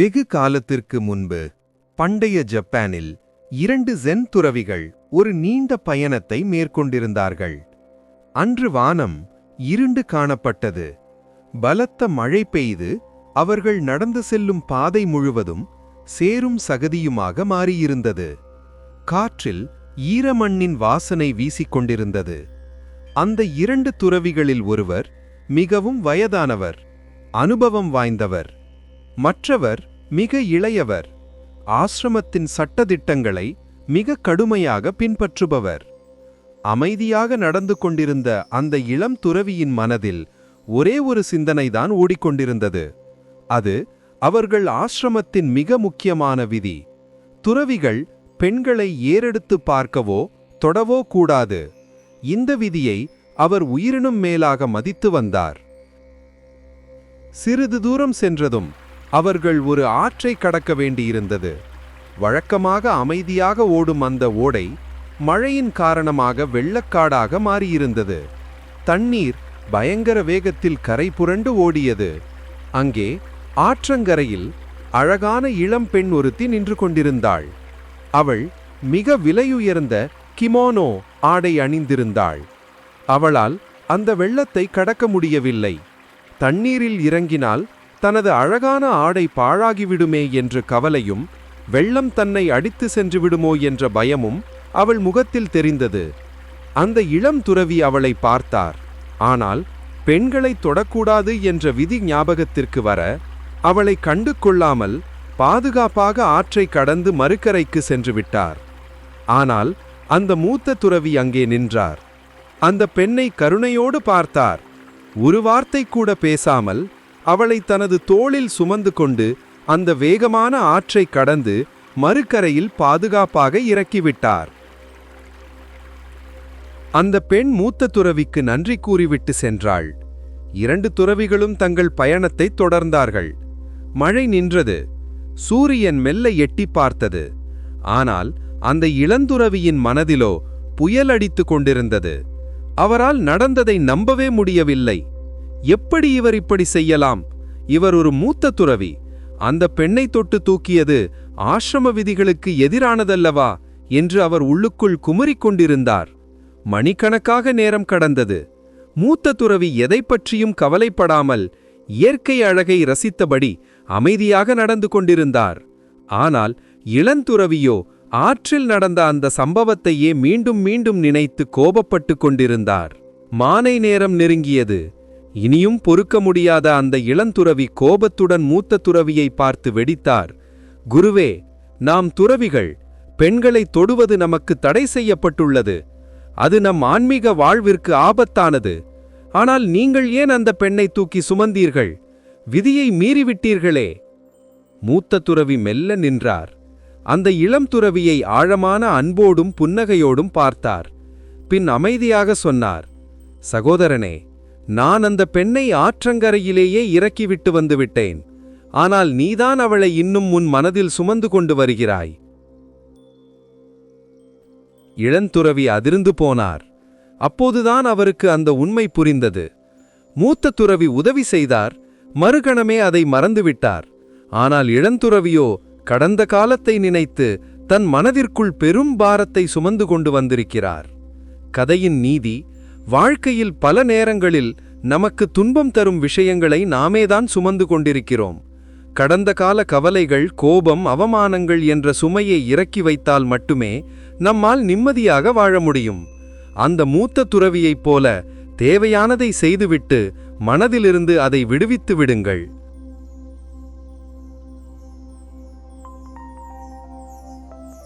வெகு காலத்திற்கு முன்பு பண்டைய ஜப்பானில் 2 ஜென் துறவிகள் ஒரு நீண்ட பயணத்தை மேற்கொண்டிருந்தார்கள். அன்று வானம் இருண்டு காணப்பட்டது. பலத்த மழை பெய்து அவர்கள் நடந்து செல்லும் பாதை முழுவதும் சேரும் சகதியுமாக மாறியிருந்தது. காற்றில் ஈரமண்ணின் வாசனை வீசிக்கொண்டிருந்தது. அந்த 2 துறவிகளில் ஒருவர் மிகவும் வயதானவர், அனுபவம் வாய்ந்தவர். மற்றவர் மிக இளையவர், ஆசிரமத்தின் சட்டதிட்டங்களை மிக கடுமையாக பின்பற்றுபவர். அமைதியாக நடந்து கொண்டிருந்த அந்த இளம் துறவியின் மனதில் ஒரே ஒரு சிந்தனைதான் ஓடிக்கொண்டிருந்தது. அது அவர்கள் ஆசிரமத்தின் மிக முக்கியமான விதி. துறவிகள் பெண்களை ஏறெடுத்து பார்க்கவோ தொடவோ கூடாது. இந்த விதியை அவர் உயிரினும் மேலாக மதித்து வந்தார். சிறிது தூரம் சென்றதும் அவர்கள் ஒரு ஆற்றை கடக்க வேண்டியிருந்தது. வழக்கமாக அமைதியாக ஓடும் அந்த ஓடை மழையின் காரணமாக வெள்ளக்காடாக மாறியிருந்தது. தண்ணீர் பயங்கர வேகத்தில் கரை புரண்டு ஓடியது. அங்கே ஆற்றங்கரையில் அழகான இளம் பெண் ஒருத்தி நின்று கொண்டிருந்தாள். அவள் மிக விலையுயர்ந்த கிமோனோ ஆடை அணிந்திருந்தாள். அவளால் அந்த வெள்ளத்தை கடக்க முடியவில்லை. தண்ணீரில் இறங்கினால் தனது அழகான ஆடை பாழாகிவிடுமே என்ற கவலையும், வெள்ளம் தன்னை அடித்து சென்று விடுமோ என்ற பயமும் அவள் முகத்தில் தெரிந்தது. அந்த இளம் துறவி அவளை பார்த்தார். ஆனால் பெண்களை தொடக்கூடாது என்ற விதி ஞாபகத்திற்கு வர அவளை கண்டு கொள்ளாமல் பாதுகாப்பாக ஆற்றை கடந்து மறுக்கரைக்கு சென்று விட்டார். ஆனால் அந்த மூத்த துறவி அங்கே நின்றார். அந்த பெண்ணை கருணையோடு பார்த்தார். ஒரு வார்த்தை கூட பேசாமல் அவளை தனது தோளில் சுமந்து கொண்டு அந்த வேகமான ஆற்றை கடந்து மறுக்கரையில் பாதுகாப்பாக இறக்கிவிட்டார். அந்த பெண் மூத்த துறவிக்கு நன்றி கூறிவிட்டு சென்றாள். 2 துறவிகளும் தங்கள் பயணத்தை தொடர்ந்தார்கள். மழை நின்றது. சூரியன் மெல்ல எட்டி பார்த்தது. ஆனால் அந்த இளந்துறவியின் மனதிலோ புயல் அடித்து கொண்டிருந்தது. அவரால் நடந்ததை நம்பவே முடியவில்லை. எப்படி இவர் இப்படி செய்யலாம்? இவர் ஒரு மூத்த துறவி. அந்த பெண்ணை தொட்டு தூக்கியது ஆசிரம விதிகளுக்கு எதிரானதல்லவா என்று அவர் உள்ளுக்குள் குமுறிக் கொண்டிருந்தார். மணிக்கணக்காக நேரம் கடந்தது. மூத்த துறவி எதை பற்றியும் கவலைப்படாமல் இயற்கை அழகை ரசித்தபடி அமைதியாக நடந்து கொண்டிருந்தார். ஆனால் இளந்துறவியோ ஆற்றில் நடந்த அந்த சம்பவத்தையே மீண்டும் மீண்டும் நினைத்து கோபப்பட்டு கொண்டிருந்தார். மாலை நேரம் நெருங்கியது. இனியும் பொறுக்க முடியாத அந்த இளந்துறவி கோபத்துடன் மூத்த துறவியை பார்த்து வெடித்தார். குருவே, நாம் துறவிகள். பெண்களை தொடுவது நமக்கு தடை செய்யப்பட்டுள்ளது. அது நம் ஆன்மீக வாழ்விற்கு ஆபத்தானது. ஆனால் நீங்கள் ஏன் அந்த பெண்ணை தூக்கி சுமந்தீர்கள்? விதியை மீறிவிட்டீர்களே. மூத்த துறவி மெல்ல நின்றார். அந்த இளம் துறவியை ஆழமான அன்போடும் புன்னகையோடும் பார்த்தார். பின் அமைதியாக சொன்னார், சகோதரனே, நான் அந்த பெண்ணை ஆற்றங்கரையிலேயே இறக்கிவிட்டு வந்துவிட்டேன். ஆனால் நீதான் அவளை இன்னும் உன் மனதில் சுமந்து கொண்டு வருகிறாய். இளந்துறவி அதிர்ந்து போனார். அப்போதுதான் அவருக்கு அந்த உண்மை புரிந்தது. மூத்த துறவி உதவி செய்தார், மறுகணமே அதை மறந்துவிட்டார். ஆனால் இளந்துறவியோ கடந்த காலத்தை நினைத்து தன் மனதிற்குள் பெரும் பாரத்தை சுமந்து கொண்டு வந்திருக்கிறார். கதையின் நீதி, வாழ்க்கையில் பல நேரங்களில் நமக்கு துன்பம் தரும் விஷயங்களை நாமேதான் சுமந்து கொண்டிருக்கிறோம். கடந்த கால கவலைகள், கோபம், அவமானங்கள் என்ற சுமையை இறக்கி வைத்தால் மட்டுமே நம்மால் நிம்மதியாக வாழ முடியும். அந்த மூத்த துறவியைப் போல தேவையானதை செய்துவிட்டு மனதிலிருந்து அதை விடுவித்து விடுங்கள்.